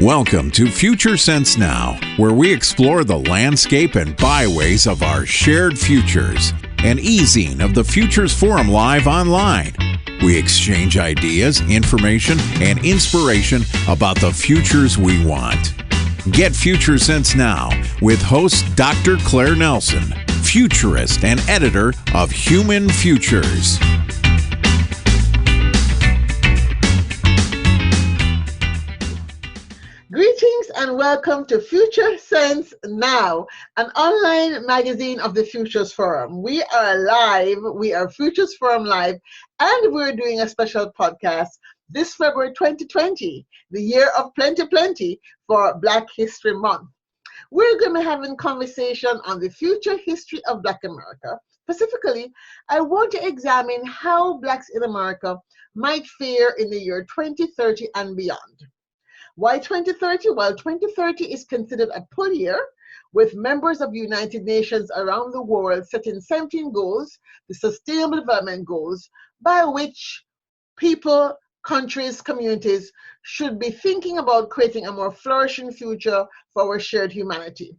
Welcome to Future Sense Now, where we explore the landscape and byways of our shared futures. An e-zine of the Futures Forum live online. We exchange ideas, information, and inspiration about the futures we want. Get Future Sense Now with host Dr. Claire Nelson, futurist and editor of Human Futures. Greetings and welcome to Future Sense Now, an online magazine of the Futures Forum. We are live, we are Futures Forum Live, and we're doing a special podcast this February 2020, the year of plenty for Black History Month. We're going to be having conversation on the future history of Black America. Specifically, I want to examine how Blacks in America might fare in the year 2030 and beyond. Why 2030? Well, 2030 is considered a pull year, with members of the United Nations around the world setting 17 goals, the Sustainable Development Goals, by which people, countries, communities should be thinking about creating a more flourishing future for our shared humanity.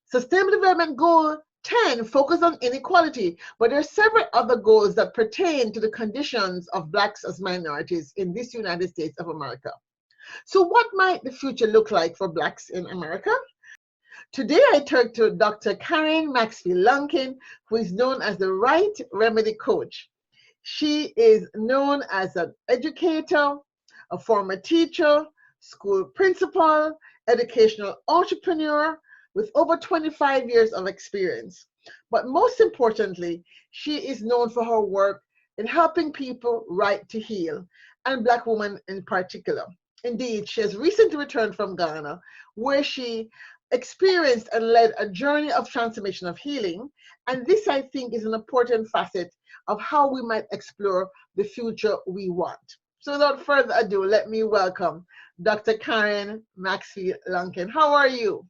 Sustainable Development Goal 10 focus on inequality, but there are several other goals that pertain to the conditions of Blacks as minorities in this United States of America. So what might the future look like for Blacks in America? Today I turn to Dr. Karen Maxfield Lunkin, who is known as the Right Remedy Coach. She is known as an educator, a former teacher, school principal, educational entrepreneur with over 25 years of experience. But most importantly, she is known for her work in helping people right to heal, and Black women in particular. Indeed, she has recently returned from Ghana, where she experienced and led a journey of transformation of healing. And this, I think, is an important facet of how we might explore the future we want. So without further ado, let me welcome Dr. Karen Maxfield Lunkin. How are you?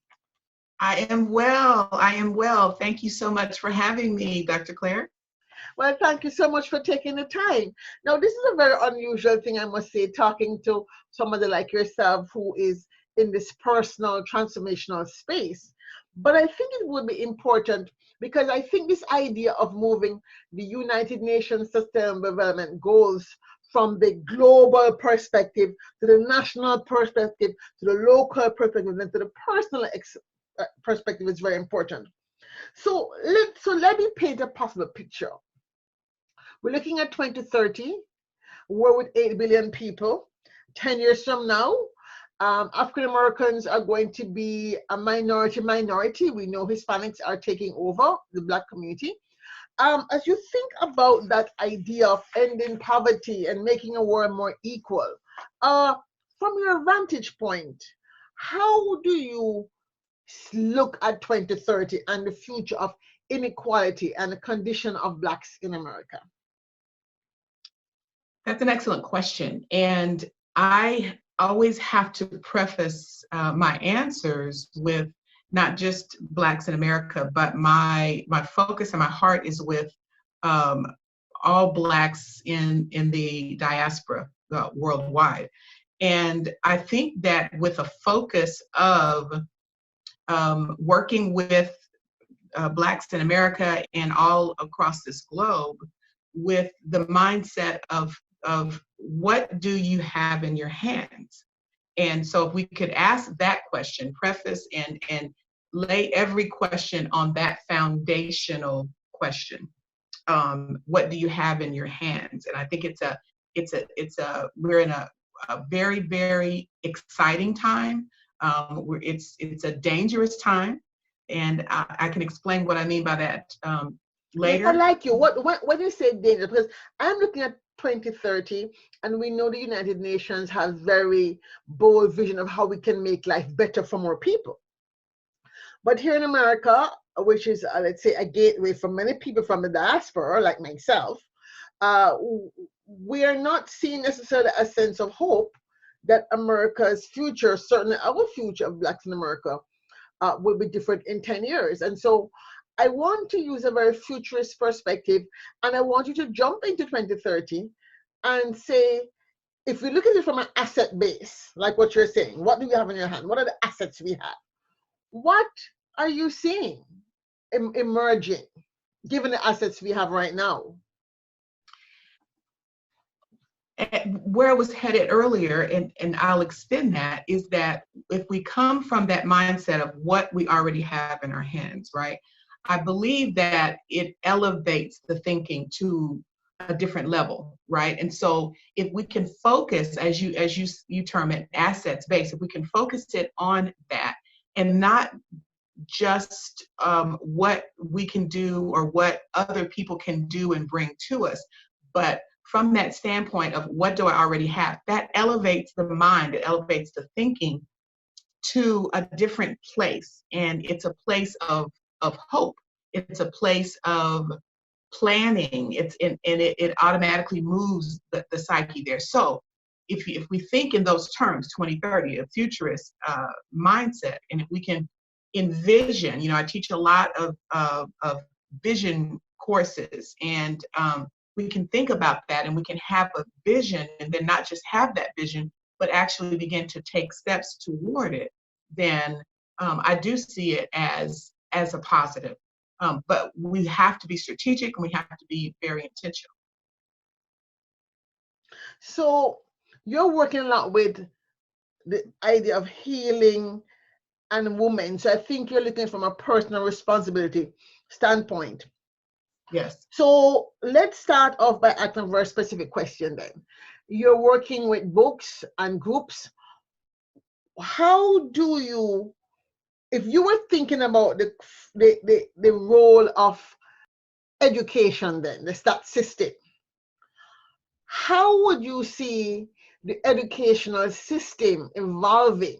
I am well. Thank you so much for having me, Dr. Claire. Well, thank you so much for taking the time. Now, this is a very unusual thing, I must say, talking to somebody like yourself who is in this personal transformational space. But I think it would be important because I think this idea of moving the United Nations Sustainable Development Goals from the global perspective to the national perspective, to the local perspective, and to the personal perspective is very important. So let me paint a possible picture. We're looking at 2030, we're with 8 billion people. 10 years from now, African Americans are going to be a minority. We know Hispanics are taking over the Black community. As you think about that idea of ending poverty and making a world more equal, from your vantage point, how do you look at 2030 and the future of inequality and the condition of Blacks in America? That's an excellent question. And I always have to preface my answers with not just Blacks in America, but my focus and my heart is with all Blacks in the diaspora worldwide. And I think that with a focus of working with Blacks in America and all across this globe, with the mindset of what do you have in your hands? And so if we could ask that question, preface and lay every question on that foundational question. What do you have in your hands? And I think we're in a very, very exciting time. It's a dangerous time. And I can explain what I mean by that later. Yes, I like you. When you say danger, because I'm looking at 2030, and we know the United Nations has very bold vision of how we can make life better for more people. But here in America, which is, let's say, a gateway for many people from the diaspora, like myself, we are not seeing necessarily a sense of hope that America's future, certainly our future of Blacks in America, will be different in 10 years. And so I want to use a very futurist perspective, and I want you to jump into 2030 and say, if we look at it from an asset base, like what you're saying, what do we have in your hand? What are the assets we have? What are you seeing emerging, given the assets we have right now? Where I was headed earlier, and I'll extend that, is that if we come from that mindset of what we already have in our hands, right? I believe that it elevates the thinking to a different level, right? And so if we can focus, as you term it, assets based, if we can focus it on that and not just what we can do or what other people can do and bring to us, but from that standpoint of what do I already have, that elevates the mind, it elevates the thinking to a different place. And it's a place of hope. It's a place of planning. It automatically moves the psyche there. So if we think in those terms, 2030, a futurist mindset, and if we can envision, I teach a lot of vision courses, and we can think about that, and we can have a vision, and then not just have that vision, but actually begin to take steps toward it, then I do see it as a positive. But we have to be strategic, and we have to be very intentional. So you're working a lot with the idea of healing and women. So I think you're looking from a personal responsibility standpoint. Yes. So let's start off by asking a very specific question then. You're working with books and groups. How do you, if you were thinking about the role of education then, that system, how would you see the educational system evolving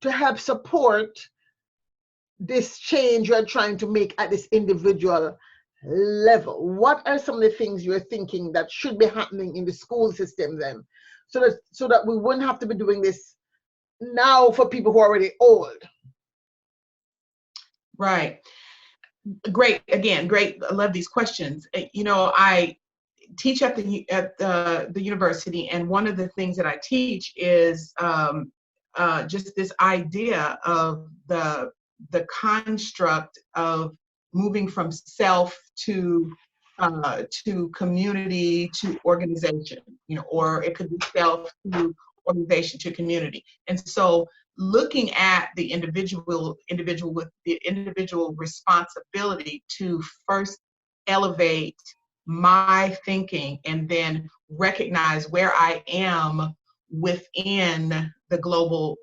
to help support this change you're trying to make at this individual level? What are some of the things you're thinking that should be happening in the school system then, so that we wouldn't have to be doing this now for people who are already old? Right. Great. Again, great. I love these questions. I teach at the university, and one of the things that I teach is just this idea of the construct of moving from self to community to organization, or it could be self to organization to community. And so looking at the individual with the individual responsibility to first elevate my thinking and then recognize where I am within the global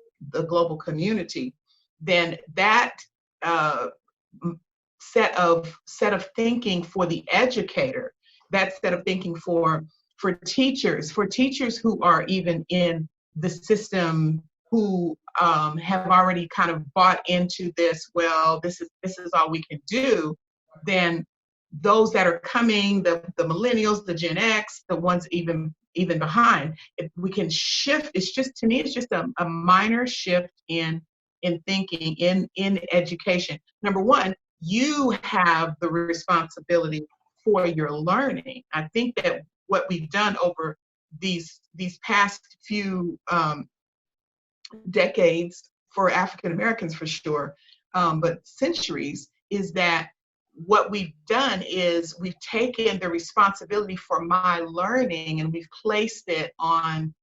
community, then that set of thinking for the educator, that set of thinking for teachers who are even in the system, who have already kind of bought into this, well, this is all we can do, then those that are coming, the millennials, the Gen X, the ones even behind, if we can shift, it's just a minor shift in thinking, in education. Number one, you have the responsibility for your learning. I think that what we've done over these past few decades, for African Americans for sure, but centuries, is that what we've done is we've taken the responsibility for my learning and we've placed it on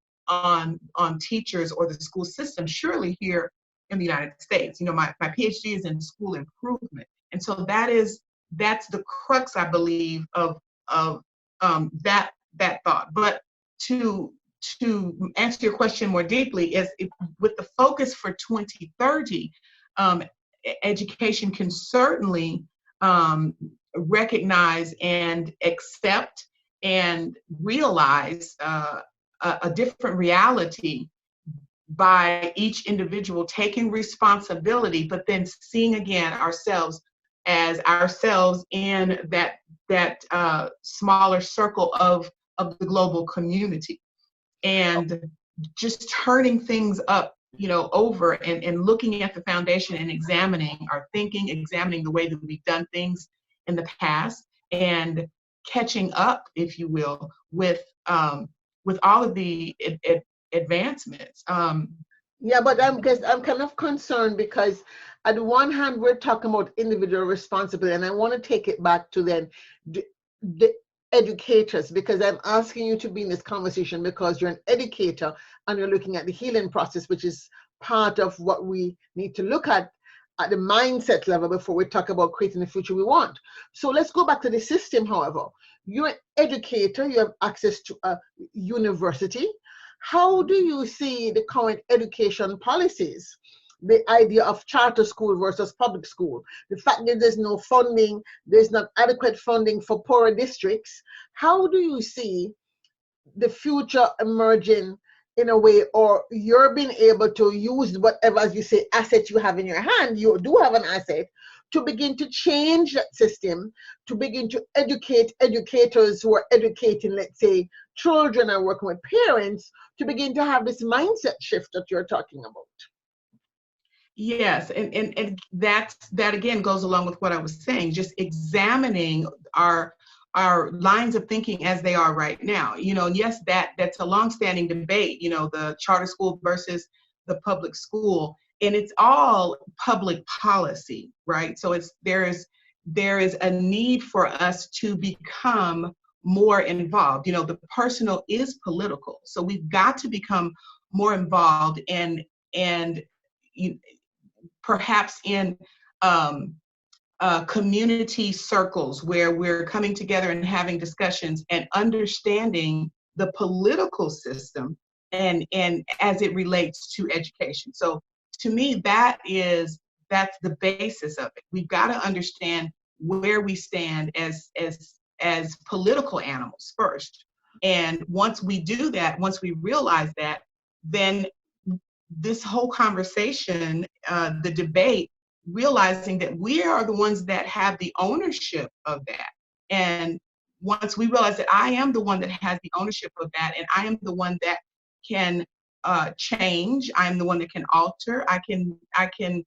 teachers or the school system. Surely here in the United States, my PhD is in school improvement, and so that's the crux, I believe, of that thought. But to answer your question more deeply, is with the focus for 2030, education can certainly recognize and accept and realize a different reality by each individual taking responsibility, but then seeing again ourselves as ourselves in that smaller circle of the global community, and just turning things up, over and looking at the foundation and examining our thinking, examining the way that we've done things in the past, and catching up, if you will, with with all of the advancements. Yeah, but I'm kind of concerned because on the one hand we're talking about individual responsibility, and I want to take it back to then the educators, because I'm asking you to be in this conversation because you're an educator and you're looking at the healing process, which is part of what we need to look at the mindset level before we talk about creating the future we want. So let's go back to the system. However, you're an educator, you have access to a university. How do you see the current education policies? The idea of charter school versus public school, the fact that there's no funding, there's not adequate funding for poorer districts. How do you see the future emerging in a way, or you're being able to use whatever, as you say, assets you have in your hand? You do have an asset to begin to change that system, to begin to educate educators who are educating, let's say, children and working with parents, to begin to have this mindset shift that you're talking about. Yes, and that again goes along with what I was saying, just examining our lines of thinking as they are right now. And yes, that's a longstanding debate, the charter school versus the public school, and it's all public policy, right? So there is a need for us to become more involved. The personal is political, so we've got to become more involved and perhaps in community circles where we're coming together and having discussions and understanding the political system and as it relates to education. So to me, that's the basis of it. We've got to understand where we stand as political animals first. And once we do that, once we realize that, then this whole conversation, the debate, realizing that we are the ones that have the ownership of that. And once we realize that I am the one that has the ownership of that, and I am the one that can change, I'm the one that can alter, I can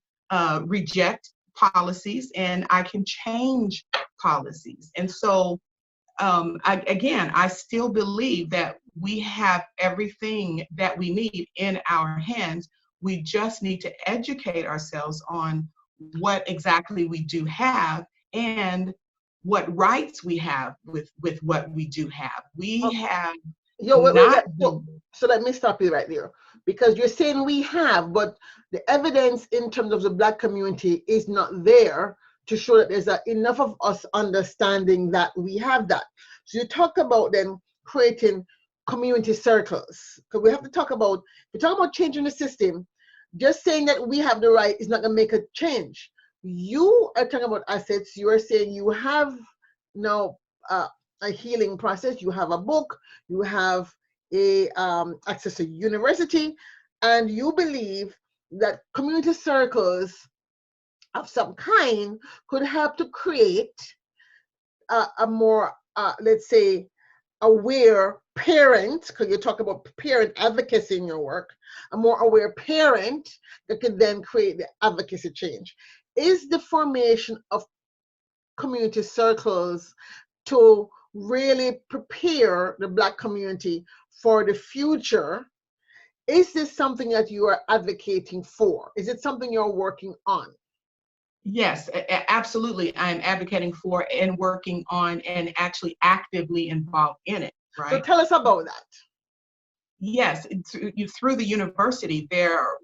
reject policies, and I can change policies. And so I still believe that we have everything that we need in our hands. We just need to educate ourselves on what exactly we do have and what rights we have with what we do have. We have So let me stop you right there, because you're saying we have, but the evidence in terms of the Black community is not there to show that there's enough of us understanding that we have that. So you talk about then creating community circles, because we have to talk about, if we talk about changing the system, just saying that we have the right is not going to make a change. You are talking about assets. You are saying you have now a healing process. You have a book. You have a access to university, and you believe that community circles of some kind could help to create a more, let's say, aware parent, because you talk about parent advocacy in your work, a more aware parent that could then create the advocacy change. Is the formation of community circles to really prepare the Black community for the future? Is this something that you are advocating for? Is it something you're working on? Yes, absolutely. I'm advocating for and working on and actually actively involved in it, right? So tell us about that. Yes, through the university,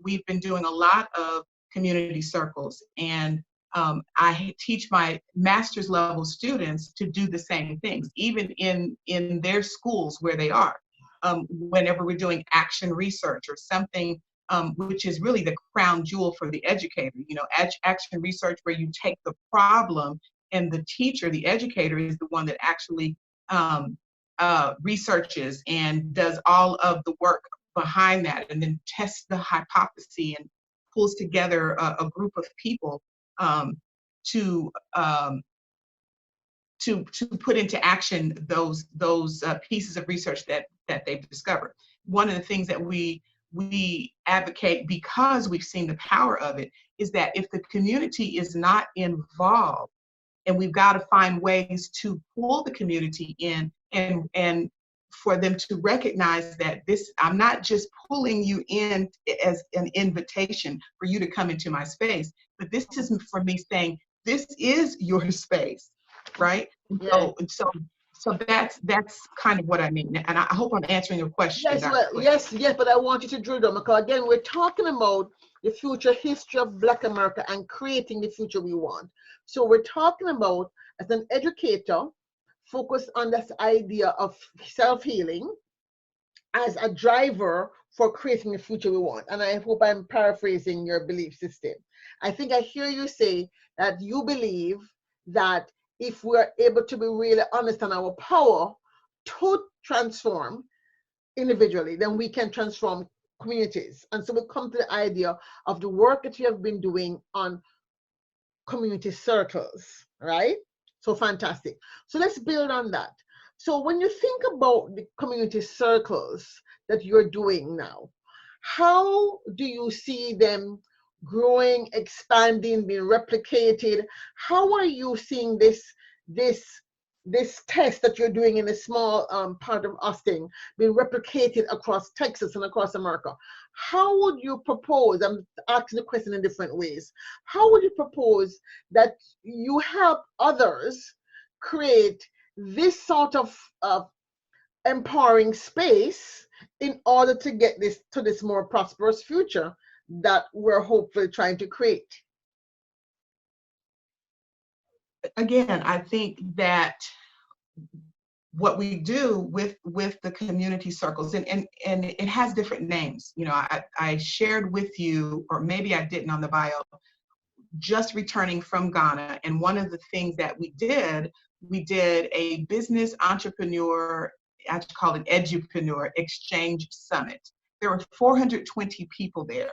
we've been doing a lot of community circles, and I teach my master's level students to do the same things, even in their schools where they are. Whenever we're doing action research or something, which is really the crown jewel for the educator, action research where you take the problem and the teacher, the educator, is the one that actually researches and does all of the work behind that, and then tests the hypothesis and pulls together a group of people to put into action those pieces of research that they've discovered. One of the things that we advocate, because we've seen the power of it, is that if the community is not involved, and we've got to find ways to pull the community in and for them to recognize that I'm not just pulling you in as an invitation for you to come into my space, but this is for me saying, this is your space, right? Yeah. So that's kind of what I mean. And I hope I'm answering your question. Yes, well, yes, but I want you to drill down, because again, we're talking about the future history of Black America and creating the future we want. So we're talking about, as an educator, focus on this idea of self-healing as a driver for creating the future we want. And I hope I'm paraphrasing your belief system. I think I hear you say that you believe that if we're able to be really honest on our power to transform individually, then we can transform communities. And so we come to the idea of the work that you have been doing on community circles, right? So fantastic. So let's build on that. So when you think about the community circles that you're doing now, how do you see them growing, expanding, being replicated? How are you seeing this test that you're doing in a small part of Austin being replicated across Texas and across America? How would you propose, I'm asking the question in different ways, how would you propose that you help others create this sort of empowering space in order to get this to this more prosperous future that we're hopefully trying to create? Again, I think that what we do with the community circles, and it has different names. You know, I shared with you, or maybe I didn't on the bio, just returning from Ghana. And one of the things that we did a business entrepreneur, I call it edupreneur exchange summit. There were 420 people there.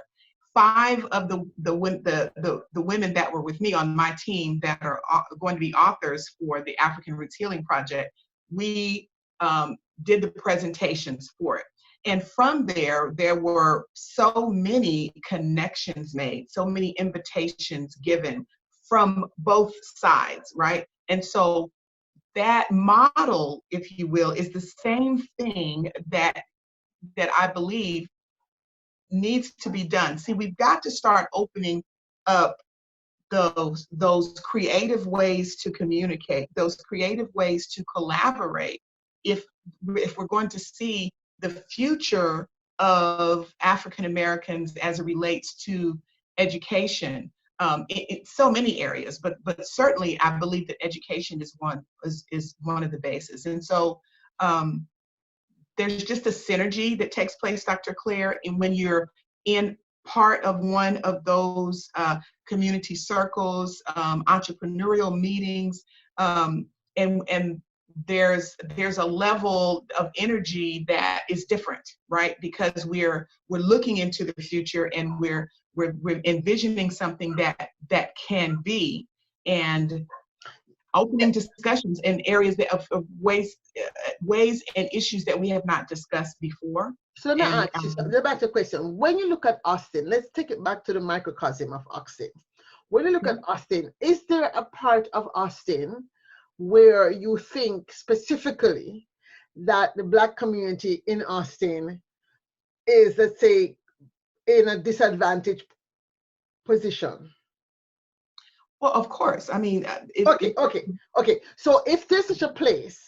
5 of the women that were with me on my team that are going to be authors for the African Roots Healing Project, we did the presentations for it. And from there were so many connections made, so many invitations given from both sides, right? And so that model, if you will, is the same thing that I believe needs to be done. See, we've got to start opening up those creative ways to communicate, those creative ways to collaborate, if we're going to see the future of African Americans as it relates to education in so many areas, but certainly I believe that education is one of the bases. And so there's just a synergy that takes place, Dr. Claire, and when you're in part of one of those community circles, entrepreneurial meetings, and there's a level of energy that is different, right? Because we're looking into the future, and we're envisioning something that can be, and opening discussions in areas of ways and issues that we have not discussed before. So let me ask you, go back to the question. When you look at Austin, let's take it back to the microcosm of Austin. When you look at Austin, is there a part of Austin where you think specifically that the Black community in Austin is, let's say, in a disadvantaged position? Well, of course. I mean, okay. So if there's such a place,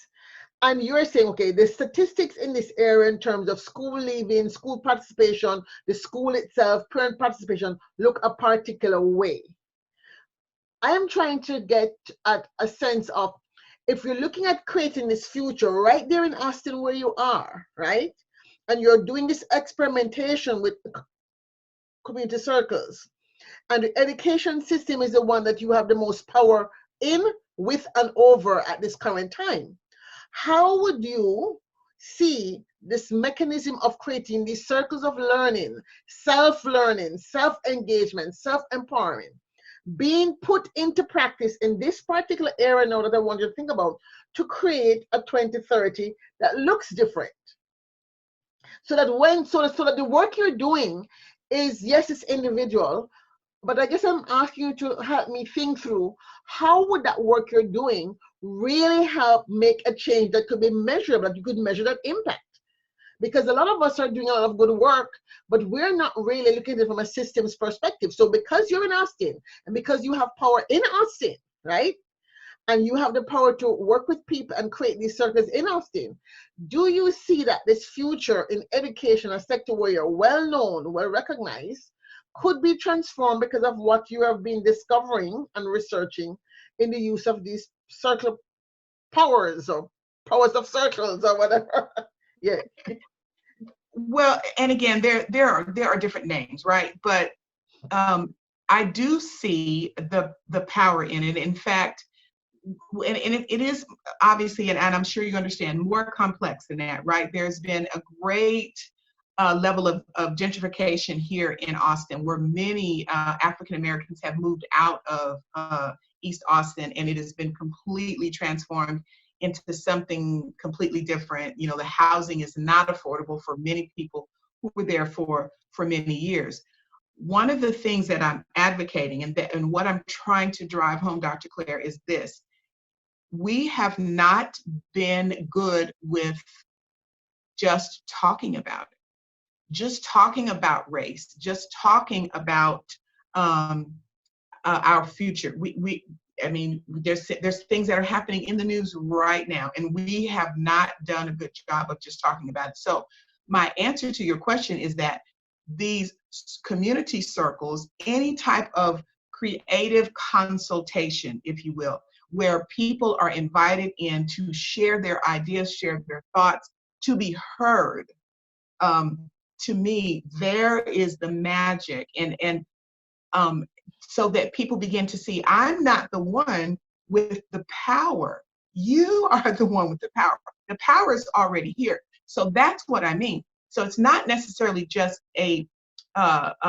and you're saying, okay, the statistics in this area in terms of school leaving, school participation, the school itself, parent participation, look a particular way. I am trying to get at a sense of, if you're looking at creating this future right there in Austin where you are, right? And you're doing this experimentation with community circles, and the education system is the one that you have the most power in, with, and over at this current time. How would you see this mechanism of creating these circles of learning, self-learning, self-engagement, self-empowerment, being put into practice in this particular area now that I want you to think about, to create a 2030 that looks different? So that that the work you're doing is, yes, it's individual, but I guess I'm asking you to help me think through, how would that work you're doing really help make a change that could be measurable, that you could measure that impact. Because a lot of us are doing a lot of good work, but we're not really looking at it from a systems perspective. So because you're in Austin and because you have power in Austin, right? And you have the power to work with people and create these circles in Austin, do you see that this future in education, a sector where you're well known, well recognized, could be transformed because of what you have been discovering and researching in the use of these circle powers or powers of circles or whatever? Yeah. Well, and again, there are different names, right? But I do see the power in it. In fact, and it is obviously, and I'm sure you understand, more complex than that, right? There's been a great level of gentrification here in Austin, where many African Americans have moved out of East Austin, and it has been completely transformed into something completely different. You know, the housing is not affordable for many people who were there for many years. One of the things that I'm advocating and what I'm trying to drive home, Dr. Claire, is this. We have not been good with just talking about it, just talking about race, just talking about our future. I mean, there's things that are happening in the news right now, and we have not done a good job of just talking about it. So my answer to your question is that these community circles, any type of creative consultation, if you will, where people are invited in to share their ideas, share their thoughts, to be heard, to me, there is the magic. And so that people begin to see, I'm not the one with the power. You are the one with the power. The power is already here. So that's what I mean. So it's not necessarily just a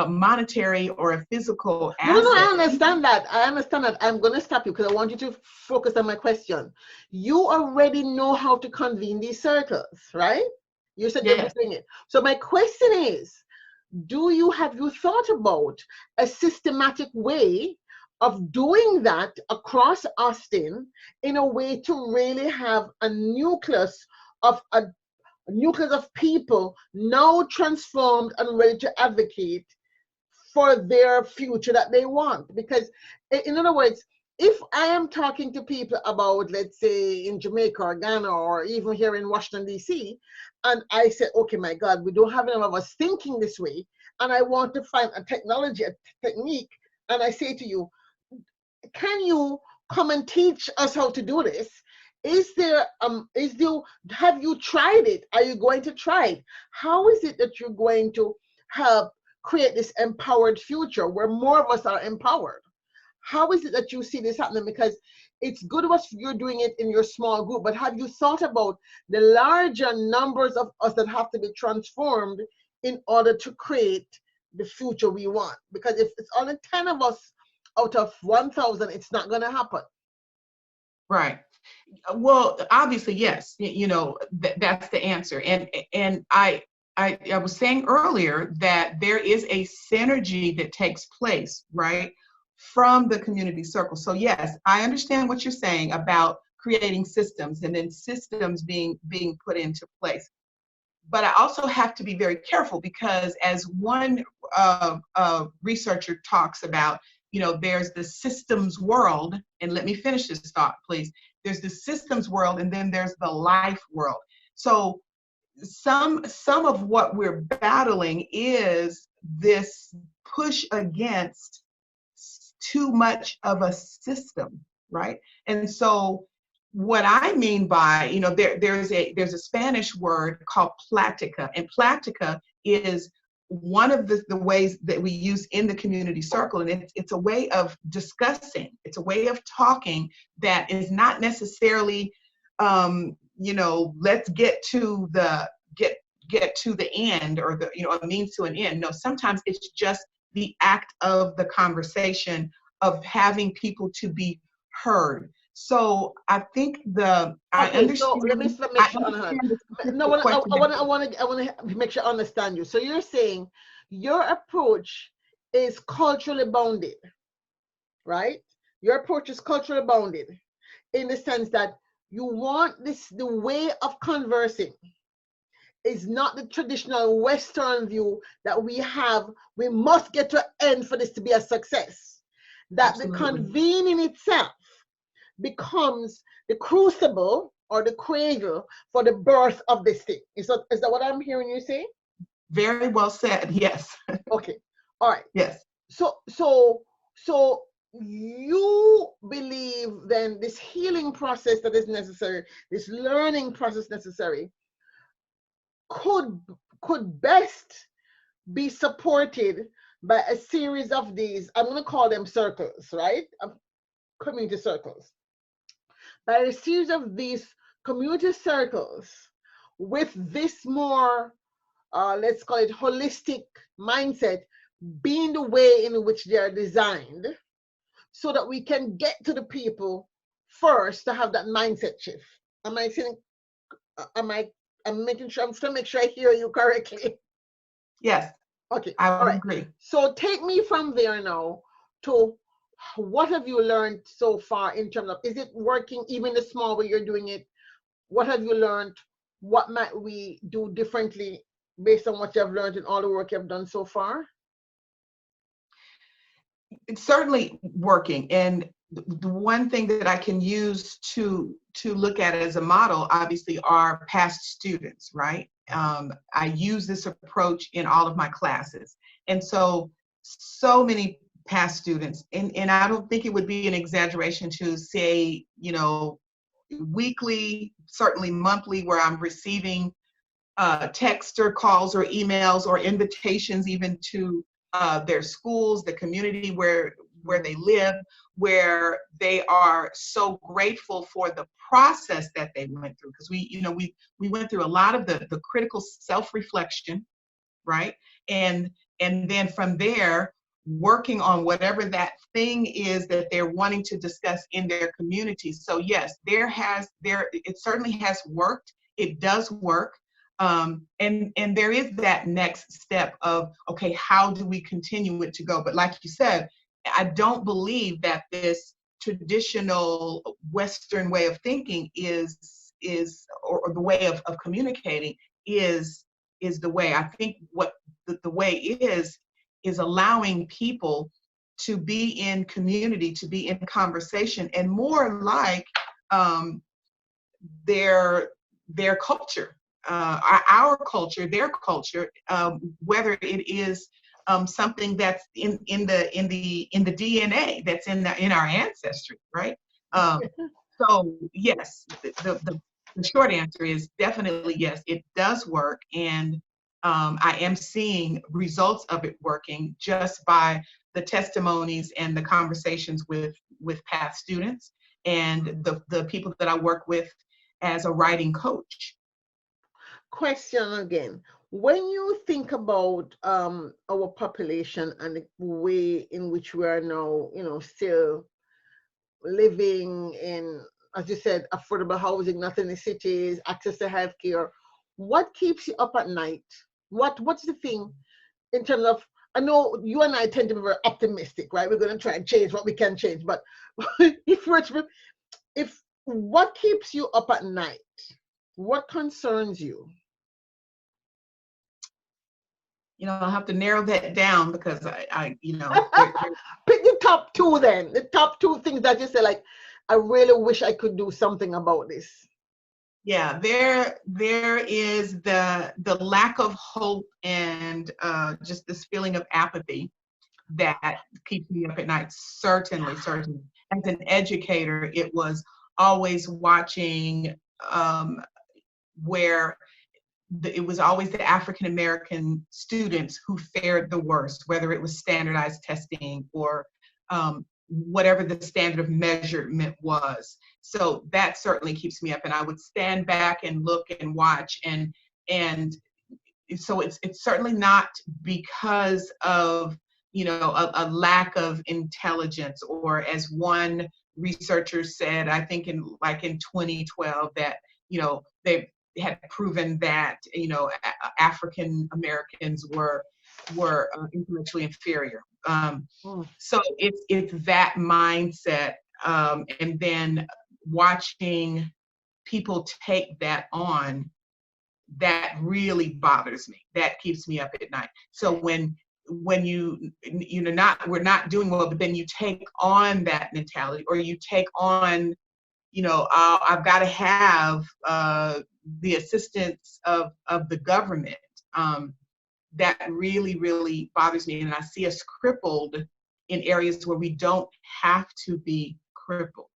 monetary or a physical asset. No, I understand that. I understand that. I'm going to stop you because I want you to focus on my question. You already know how to convene these circles, right? You said you're doing it. So my question is, have you thought about a systematic way of doing that across Austin in a way to really have a nucleus of people now transformed and ready to advocate for their future that they want? Because in other words, if I am talking to people about, let's say, in Jamaica or Ghana or even here in Washington, D.C., and I said, okay, my God, we don't have enough of us thinking this way, and I want to find a technology, a technique, and I say to you, can you come and teach us how to do this? Have you tried it? Are you going to try it? How is it that you're going to help create this empowered future where more of us are empowered? How is it that you see this happening? Because it's good if you're doing it in your small group, but have you thought about the larger numbers of us that have to be transformed in order to create the future we want? Because if it's only 10 of us out of 1,000, it's not going to happen. Right. Well, obviously, yes. You know, that's the answer. And I was saying earlier that there is a synergy that takes place, right, from the community circle. So yes, I understand what you're saying about creating systems and then systems being put into place. But I also have to be very careful because, as one researcher talks about, you know, there's the systems world, and let me finish this thought, please. There's the systems world, and then there's the life world. So some of what we're battling is this push against too much of a system, right? And so what I mean by, you know, there's a Spanish word called plática, and plática is one of the ways that we use in the community circle, and it's a way of discussing, it's a way of talking that is not necessarily, you know, let's get to the end, or the, you know, a means to an end. No, sometimes it's just the act of the conversation, of having people to be heard. So I think I understand. So let me make sure I want to make sure I understand you. So you're saying your approach is culturally bounded, right? Your approach is culturally bounded. in the sense that you want this, the way of conversing is not the traditional Western view that we have. We must get to an end for this to be a success. That Absolutely. the convening itself becomes the crucible or the cradle for the birth of this thing. Is that what I'm hearing you say? Very well said. Yes. Okay. All right. Yes. So you believe then this healing process that is necessary, this learning process necessary, could best be supported by a series of these, I'm going to call them circles, right? Community circles. By a series of these community circles with this more, let's call it holistic mindset, being the way in which they are designed, so that we can get to the people first to have that mindset shift. Am I saying, I'm making sure, I'm trying to make sure I hear you correctly. Yes. Okay. I All right. agree. So take me from there now to what have you learned so far in terms of, is it working even the small way you're doing it? What have you learned? What might we do differently based on what you've learned and all the work you've done so far? It's certainly working. And the one thing that I can use to look at it as a model, obviously, are past students, right? I use this approach in all of my classes. And so many past students, and I don't think it would be an exaggeration to say, you know, weekly, certainly monthly, where I'm receiving text or calls or emails or invitations even to their schools, the community where they live, where they are so grateful for the process that they went through. Because we went through a lot of the critical self-reflection, right? And then from there, working on whatever that thing is that they're wanting to discuss in their community. So yes, it certainly has worked. It does work. And there is that next step of, okay, how do we continue it to go? But like you said, I don't believe that this traditional Western way of thinking or the way of communicating is the way. I think what the way is allowing people to be in community, to be in conversation, and more like their culture, our culture, their culture, whether it is something that's in the DNA, that's in our ancestry, right? So yes, the short answer is definitely yes, it does work, and I am seeing results of it working just by the testimonies and the conversations with past students and the people that I work with as a writing coach. Question again. When you think about our population and the way in which we are now, still living in, as you said, affordable housing, not in the cities, access to healthcare, what keeps you up at night? What's the thing in terms of, I know you and I tend to be very optimistic, right? We're going to try and change what we can change, but if what keeps you up at night? What concerns you? I'll have to narrow that down because I pick the top two then. The top two things that you say, like, I really wish I could do something about this. Yeah, there is the lack of hope and just this feeling of apathy that keeps me up at night. Certainly. As an educator, it was always watching where it was always the African American students who fared the worst, whether it was standardized testing or whatever the standard of measurement was. So that certainly keeps me up, and I would stand back and look and watch, and so it's certainly not because of a lack of intelligence, or as one researcher said, I think in 2012, that they had proven that African Americans were intellectually inferior. So it's that mindset, and then watching people take that on, that really bothers me. That keeps me up at night. So when we're not doing well, but then you take on that mentality, or you take on, I've got to have the assistance of the government. That really, really bothers me. And I see us crippled in areas where we don't have to be crippled.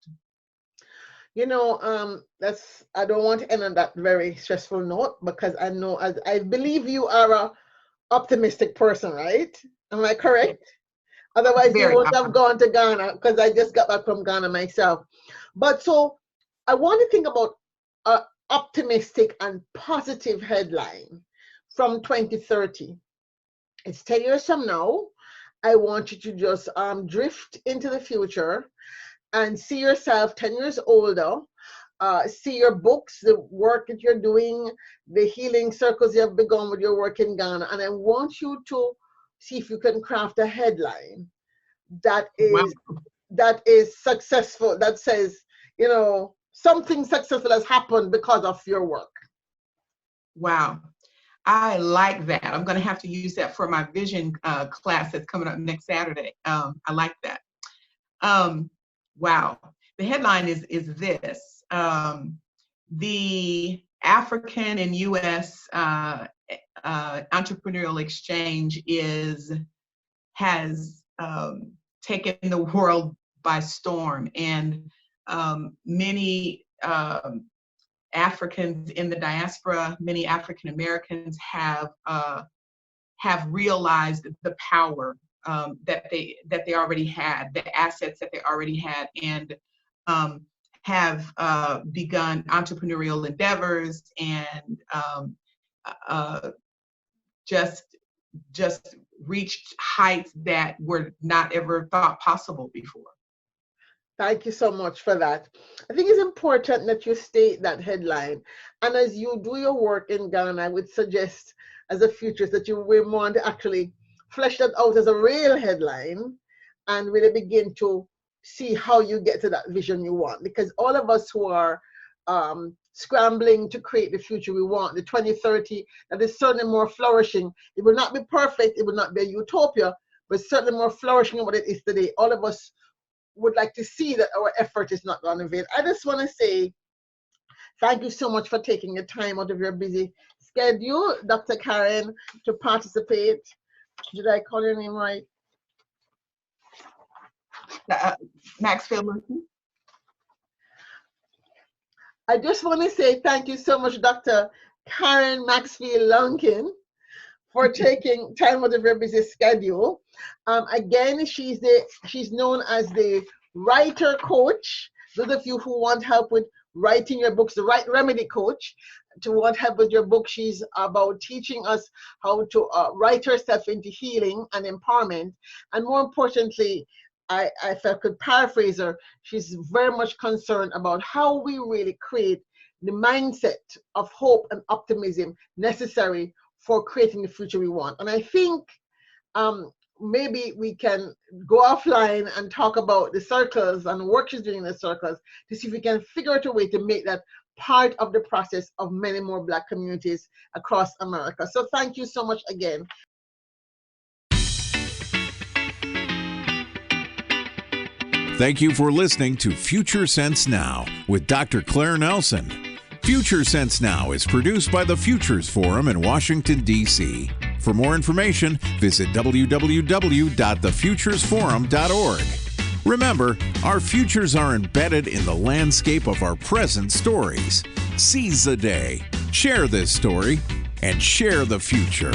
I don't want to end on that very stressful note, because I believe you are a optimistic person, right? Am I correct? Otherwise, you wouldn't have gone to Ghana, because I just got back from Ghana myself. But so I want to think about an optimistic and positive headline from 2030. It's 10 years from now. I want you to just drift into the future and see yourself 10 years older, see your books, the work that you're doing, the healing circles you have begun with your work in Ghana. And I want you to see if you can craft a headline that is successful, that says, something successful has happened because of your work. Wow. I like that. I'm going to have to use that for my vision class that's coming up next Saturday. I like that. Wow. The headline is this. The African and U.S. entrepreneurial exchange has taken the world by storm, and many Africans in the diaspora, many African Americans have realized the power that they already had, the assets that they already had, and have begun entrepreneurial endeavors, and just reached heights that were not ever thought possible before. Thank you so much for that. I think it's important that you state that headline. And as you do your work in Ghana, I would suggest as a futurist that you will want to actually flesh that out as a real headline and really begin to see how you get to that vision you want. Because all of us who are scrambling to create the future we want, the 2030, that is certainly more flourishing. It will not be perfect, it will not be a utopia, but certainly more flourishing than what it is today. All of us would like to see that our effort is not going to fail. I just want to say thank you so much for taking your time out of your busy schedule, Dr. Karen, to participate. Did I call your name right? Maxfield Lunkin. I just want to say thank you so much, Dr. Karen Maxfield Lunkin, for taking time out of your busy schedule. Again, she's known as the writer coach. Those of you who want help with writing your books, the right remedy coach, to want help with your book, she's about teaching us how to write yourself into healing and empowerment. And more importantly, if I could paraphrase her, she's very much concerned about how we really create the mindset of hope and optimism necessary for creating the future we want. And I think maybe we can go offline and talk about the circles and work she's doing in the circles to see if we can figure out a way to make that part of the process of many more Black communities across America. So thank you so much again. Thank you for listening to Future Sense Now with Dr. Claire Nelson. Future Sense Now is produced by the Futures Forum in Washington, D.C. For more information, visit www.thefuturesforum.org. Remember, our futures are embedded in the landscape of our present stories. Seize the day, share this story, and share the future.